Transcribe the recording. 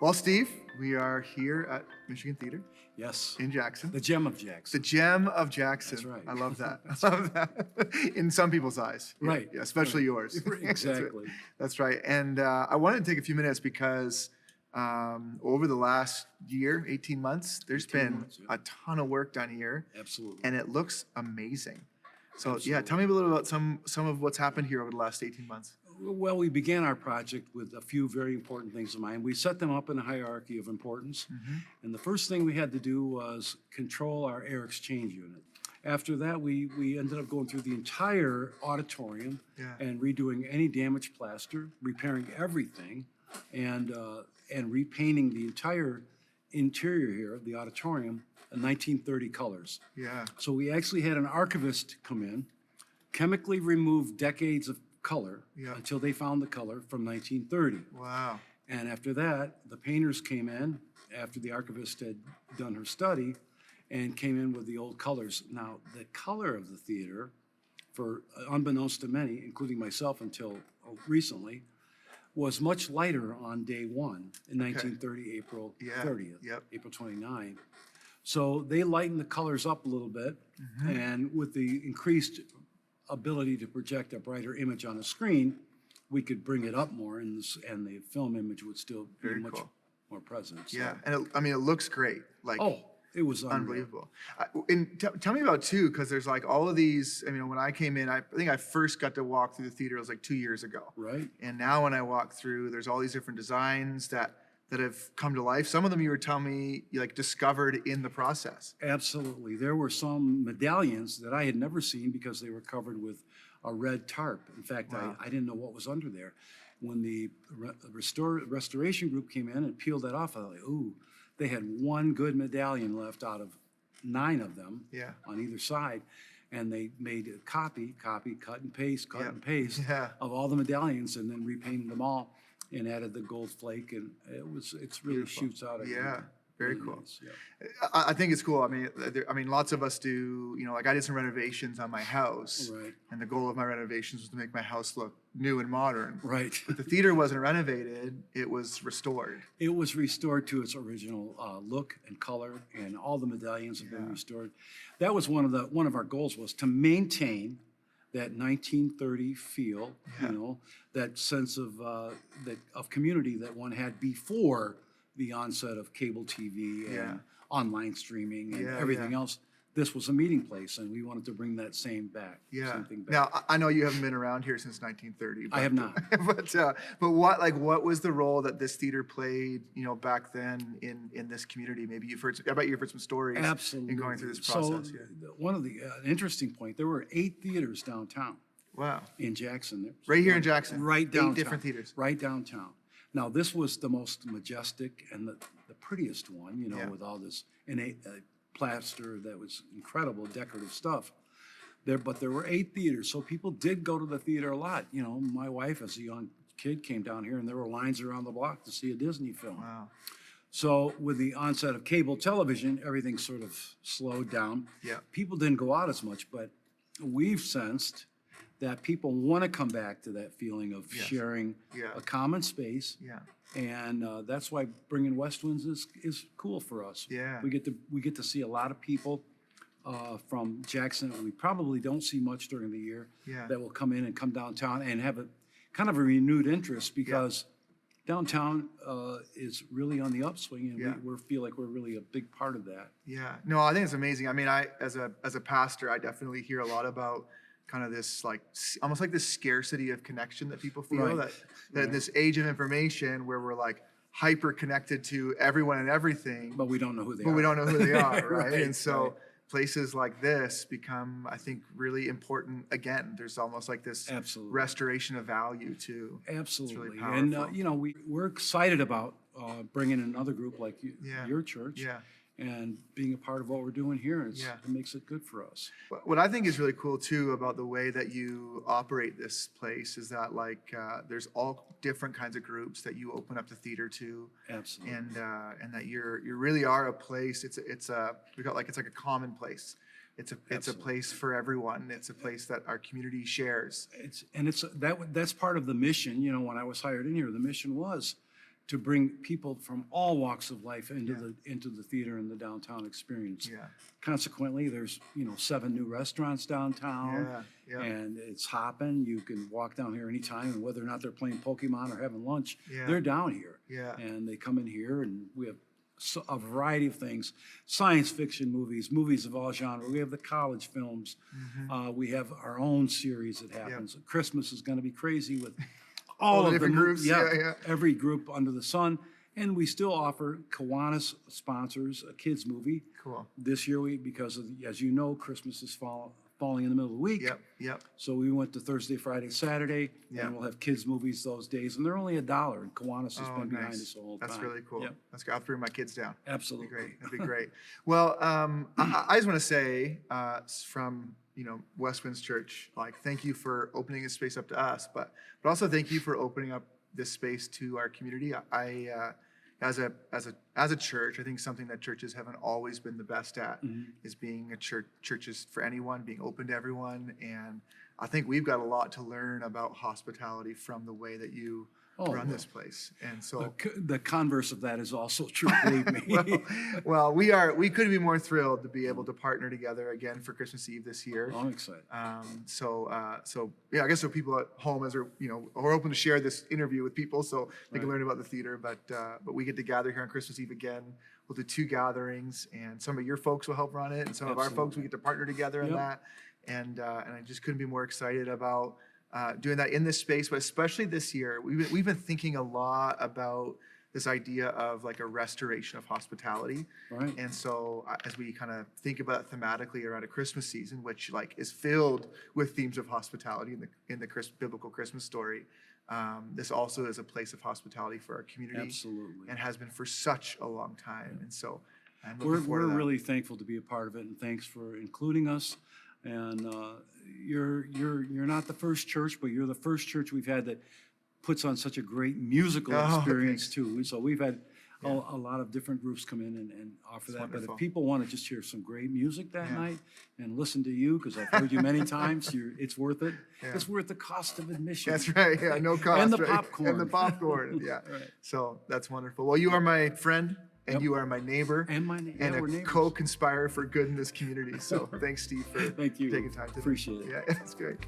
Well, Steve, we are here at Michigan Theater Yes. in Jackson. The gem of Jackson. The gem of Jackson. That's right. I love that. I love that. In some people's eyes. Yeah, Right. Yeah, especially Right. yours. Exactly. That's right. And I wanted to take a few minutes because over the last year, 18 months, there's 18 been months, yeah. a ton of work done here. Absolutely. And it looks amazing. So yeah, Absolutely. tell me a little about some of what's happened here over the last 18 months. Well, we began our project with a few very important things in mind. We set them up in a hierarchy of importance. And the first thing we had to do was control our air exchange unit. After that, we ended up going through the entire auditorium Yeah. and redoing any damaged plaster, repairing everything, and repainting the entire interior here of the auditorium in 1930 colors. Yeah. So we actually had an archivist come in, chemically remove decades of color Yeah. until they found the color from 1930. Wow. And after that, the painters came in after the archivist had done her study and came in with the old colors. Now, the color of the theater, for unbeknownst to many, including myself until recently, was much lighter on day one in 1930, April Yeah. 30th, Yep. April 29. So they lightened the colors up a little bit, and with the increased ability to project a brighter image on a screen, we could bring it up more, and the film image would still be Very much cool. more present. So- Yeah. And it looks great. Like, Oh, it was unreal. unbelievable. And tell me about too, because there's like all of these. I mean, when I came in, I think I first got to walk through the theater. It was like 2 years ago. Right? And now when I walk through, there's all these different designs that have come to life. Some of them you were telling me you like discovered in the process. Absolutely. There were some medallions that I had never seen because they were covered with a red tarp. In fact, Wow. I didn't know what was under there. When the restoration group came in and peeled that off, I was like, ooh, they had one good medallion left out of 9 of them Yeah. on either side. And they made a copy, cut and paste, cut Yeah. and paste Yeah. of all the medallions and then repainted them all and added the gold flake. And it's really Beautiful. shoots out at you. Yeah. Very Really cool. nice, yeah. I think it's cool. I mean, lots of us do. Like I did some renovations on my house, Right. and the goal of my renovations was to make my house look new and modern. Right. But the theater wasn't renovated; it was restored. It was restored to its original look and color, and all the medallions have been restored. That was one of our goals, was to maintain that 1930 feel, that sense of community that one had before the onset of cable TV and Yeah. online streaming and Yeah, everything yeah. else. This was a meeting place, and we wanted to bring that same thing back. Now I know you haven't been around here since 1930. I have not. But what was the role that this theater played? Back then in this community. Maybe you've heard. I bet you've heard some stories. Absolutely. In going through this process. So, Yeah. one of the interesting point, there were 8 theaters downtown Wow. in Jackson. Right here in Jackson. Right 8 downtown. different theaters. Right downtown. Now, this was the most majestic and the prettiest one, Yeah. with all this innate plaster that was incredible, decorative stuff. But there were 8 theaters, so people did go to the theater a lot. My wife, as a young kid, came down here, and there were lines around the block to see a Disney film. Wow. So with the onset of cable television, everything sort of slowed down. Yeah. People didn't go out as much, but we've sensed that people want to come back to that feeling of Yes. sharing Yeah. a common space. Yeah. And that's why bringing Westwinds is cool for us. Yeah. We get to see a lot of people from Jackson that we probably don't see much during the year. Yeah. That will come in and come downtown and have a kind of a renewed interest because downtown is really on the upswing, and Yeah. we feel like we're really a big part of that. Yeah. No, I think it's amazing. I mean, as a pastor, I definitely hear a lot about kind of this almost like this scarcity of connection that people feel Right. that in this age of information where we're like hyper connected to everyone and everything, But we don't know who they are. but we don't know who they are, right? Right, And so right. places like this become, I think, really important. Again, there's almost like this Absolutely. restoration of value too. Absolutely. powerful. And, we're excited about bringing another group like Yeah. your church. Yeah. And being a part of what we're doing here Yeah. it makes it good for us. What I think is really cool too about the way that you operate this place is that there's all different kinds of groups that you open up the theater to, Absolutely. and that you really are a place. It's like a common place. It's a Absolutely. place for everyone. It's a place that our community shares. That's part of the mission. When I was hired in here, the mission was to bring people from all walks of life into the theater and the downtown experience. Yeah. Consequently, there's 7 new restaurants downtown, Yeah, yeah. and it's hopping. You can walk down here anytime, and whether or not they're playing Pokemon or having lunch, Yeah. they're down here. Yeah. And they come in here, and we have a variety of things: science fiction movies, movies of all genres. We have the college films. We have our own series that happens. Christmas is going to be crazy with all the of different groups. Yeah. every group under the sun. And we still offer Kiwanis sponsors a kids movie. Cool. This year, because of, as you know, Christmas is falling in the middle of the week. Yep. So we went to Thursday, Friday, Saturday, Yeah. and we'll have kids movies those days, and they're only $1. And Kiwanis has been behind us the whole time. That's really cool. Yep. That's good. I'll bring my kids down. Absolutely. That'd be great. Well, I just want to say from Westwinds Church, like, thank you for opening this space up to us, but also thank you for opening up this space to our community. As a church, I think something that churches haven't always been the best at is being a churches for anyone, being open to everyone. And I think we've got a lot to learn about hospitality from the way that you run this place. And so the converse of that is also true, believe me. well, we couldn't be more thrilled to be able to partner together again for Christmas Eve this year. I'm excited. So I guess so people at home are open to share this interview with people so they can learn about the theater. But we get to gather here on Christmas Eve again. We'll do 2 gatherings, and some of your folks will help run it, and some of our folks we get to partner together in that. And I just couldn't be more excited about doing that in this space, but especially this year, we've been thinking a lot about this idea of like a restoration of hospitality. Right. And so as we kind of think about it thematically around a Christmas season, which like is filled with themes of hospitality in the biblical Christmas story, this also is a place of hospitality for our community. Absolutely. And has been for such a long time. And so I'm looking We're forward to that. really thankful to be a part of it, and thanks for including us. And you're not the first church, but you're the first church we've had that puts on such a great musical experience too. So we've had a lot of different groups come in and offer that. Wonderful. But if people want to just hear some great music that night and listen to you, because I've heard you many times, it's worth it. Yeah. It's worth the cost of admission. That's right. Yeah, no cost. And the right? popcorn. And the popcorn. Yeah. Right. So that's wonderful. Well, you are my friend, and you are my neighbor, And my and we're a neighbors. co-conspirator for good in this community. So thanks, Steve, for Thank you. taking time to Appreciate it. Yeah, that's great.